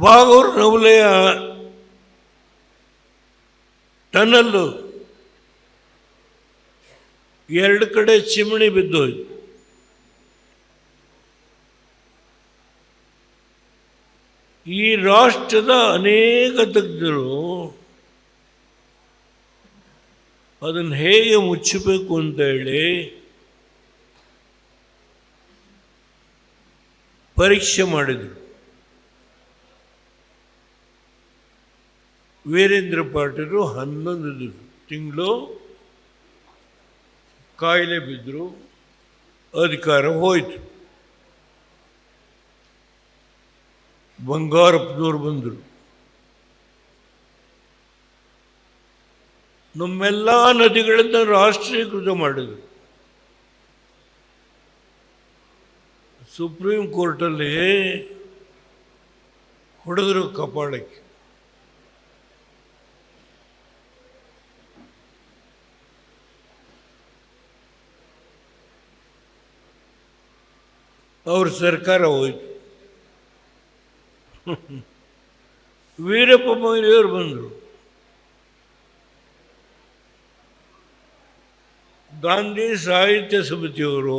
Bagur ನವಲೆಯ tunnel 2 ಕಡೆ ಚಿಮಣಿ ಬಿದ್ದೋಯ್ತು. ಈ ರಾಷ್ಟ್ರದ ಅನೇಕ ತಜ್ಞರು ಅದನ್ನು ಹೇಗೆ ಮುಚ್ಚಬೇಕು ಅಂತ ಹೇಳಿ ಪರೀಕ್ಷೆ ಮಾಡಿದರು. ವೀರೇಂದ್ರ ಪಾಟೀಲರು 11 ತಿಂಗಳು ಕಾಯಿಲೆ ಬಿದ್ದರು, ಅಧಿಕಾರ ಹೋಯಿತು. ಬಂಗಾರಪ್ಪನವ್ರು ಬಂದರು. ನಮ್ಮೆಲ್ಲ ನದಿಗಳನ್ನು ರಾಷ್ಟ್ರೀಕೃತ ಮಾಡಿದರು. ಸುಪ್ರೀಂ ಕೋರ್ಟಲ್ಲಿ ಹೊಡೆದರು ಕಪಾಳಕ್ಕೆ. ಅವ್ರ ಸರ್ಕಾರ ಹೋಯಿತು. ವೀರಪ್ಪ ಮೊಯ್ಲಿಯವರು ಬಂದರು. ಗಾಂಧಿ ಸಾಹಿತ್ಯ ಸಮಿತಿಯವರು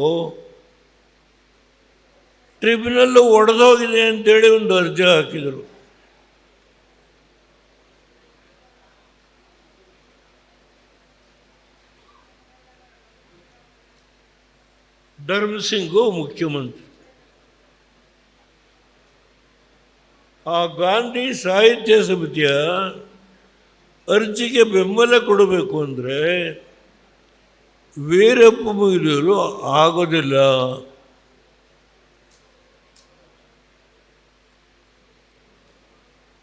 ಟ್ರಿಬ್ಯುನಲ್ ಒಡೆದೋಗಿದೆ ಅಂತೇಳಿ ಒಂದು ಅರ್ಜಿ ಹಾಕಿದರು. ಧರ್ಮಸಿಂಗು ಮುಖ್ಯಮಂತ್ರಿ. ಆ ಗಾಂಧಿ ಸಾಹಿತ್ಯ ಸಮಿತಿಯ ಅರ್ಜಿಗೆ ಬೆಂಬಲ ಕೊಡಬೇಕು ಅಂದರೆ ವೀರಪ್ಪ ಮೊಯ್ಲಿಯವರು ಆಗೋದಿಲ್ಲ.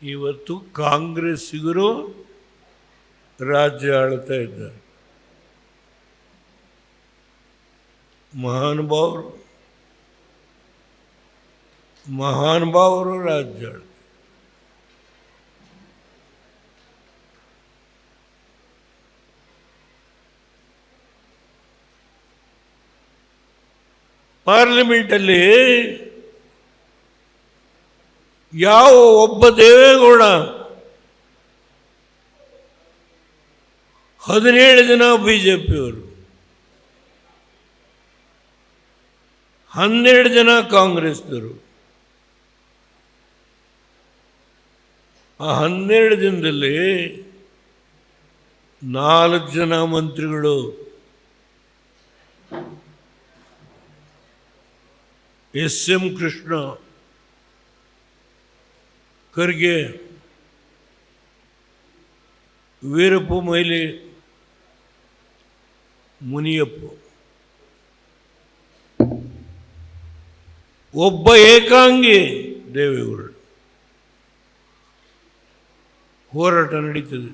ಇವತ್ತು ಕಾಂಗ್ರೆಸ್ಸಿಗರು ರಾಜ್ಯ ಆಳ್ತಾ ಇದ್ದಾರೆ. ಮಹಾನುಭಾವರು ರಾಜ್ಯ ಆಳ್ತಾರೆ. ಪಾರ್ಲಿಮೆಂಟಲ್ಲಿ ಯಾವ ಒಬ್ಬ ದೇವೇಗೌಡ 17 ಜನ ಬಿಜೆಪಿಯವರು, 12 ಜನ ಕಾಂಗ್ರೆಸ್ನವರು. ಆ 12 ಜನದಲ್ಲಿ 4 ಜನ ಮಂತ್ರಿಗಳು. ಎಸ್.ಎಂ. ಕೃಷ್ಣ, ಖರ್ಗೆ, ವೀರಪ್ಪ ಮೊಯ್ಲಿ, ಮುನಿಯಪ್ಪ. ಒಬ್ಬ ಏಕಾಂಗಿ ದೇವೇಗೌಡ. ಹೋರಾಟ ನಡೀತದೆ.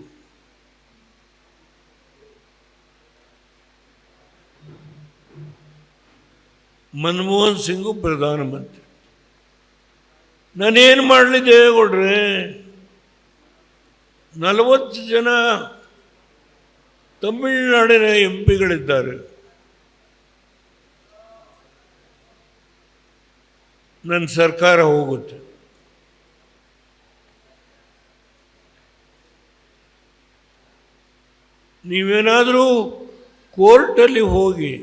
ಮನಮೋಹನ್ ಸಿಂಗು ಪ್ರಧಾನಮಂತ್ರಿ. ನಾನೇನು ಮಾಡಲಿ ದೇವೇಗೌಡ್ರೆ? 40 ಜನ ತಮಿಳುನಾಡಿನ MP-ಗಳಿದ್ದಾರೆ. ನನ್ನ ಸರ್ಕಾರ ಹೋಗುತ್ತೆ. ನೀವೇನಾದರೂ ಕೋರ್ಟಲ್ಲಿ ಹೋಗಿ,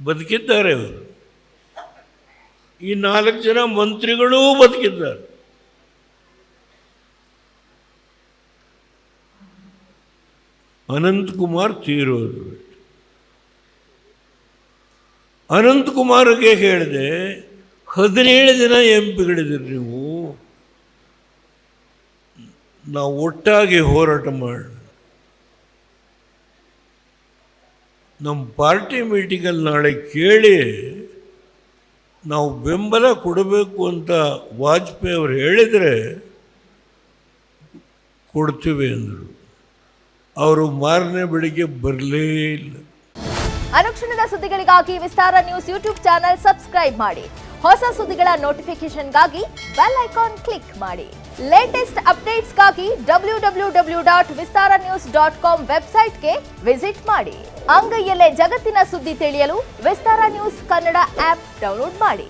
ಬದುಕಿದ್ದಾರೆ ಅವರು. ಈ 4 ಜನ ಮಂತ್ರಿಗಳೂ ಬದುಕಿದ್ದಾರೆ. ಅನಂತಕುಮಾರ್ ತೀರೋದು. ಅನಂತಕುಮಾರ್ಗೆ ಹೇಳಿದೆ, 17 ಜನ MP-ಗಳಿದ್ದೀರಿ ನೀವು, ನಾವು ಒಟ್ಟಾಗಿ ಹೋರಾಟ ಮಾಡೋಣ. ನಮ್ಮ ಪಾರ್ಟಿ ಮೀಟಿಂಗಲ್ಲಿ ನಾಳೆ ಕೇಳಿ ನಾವು ಬೆಂಬಲ ಕೊಡಬೇಕು ಅಂತ ವಾಜಪೇಯಿ ಅವರು ಹೇಳಿದರೆ ಕೊಡ್ತೀವಿ ಅಂದರು. ಅವರು ಮಾರನೇ ಬೆಳಿಗ್ಗೆ ಬರಲೇ ಇಲ್ಲ. ಅನುಕ್ಷಣದ ಸುದ್ದಿಗಳಿಗಾಗಿ ವಿಸ್ತಾರ ನ್ಯೂಸ್ ಯೂಟ್ಯೂಬ್ ಚಾನೆಲ್ ಸಬ್ಸ್ಕ್ರೈಬ್ ಮಾಡಿ. ಹೊಸ ಸುದ್ದಿಗಳ ನೋಟಿಫಿಕೇಶನ್ಗಾಗಿ ಬೆಲ್ ಐಕಾನ್ ಕ್ಲಿಕ್ ಮಾಡಿ. ಲೇಟೆಸ್ಟ್ ಅಪ್ಡೇಟ್ಸ್ಗಾಗಿ www.vistaranews.com ವೆಬ್ಸೈಟ್ಗೆ ವಿಸಿಟ್ ಮಾಡಿ. ಅಂಗೈಯಲ್ಲೇ ಜಗತ್ತಿನ ಸುದ್ದಿ ತಿಳಿಯಲು ವಿಸ್ತಾರ ನ್ಯೂಸ್ ಕನ್ನಡ ಆಪ್ ಡೌನ್ಲೋಡ್ ಮಾಡಿ.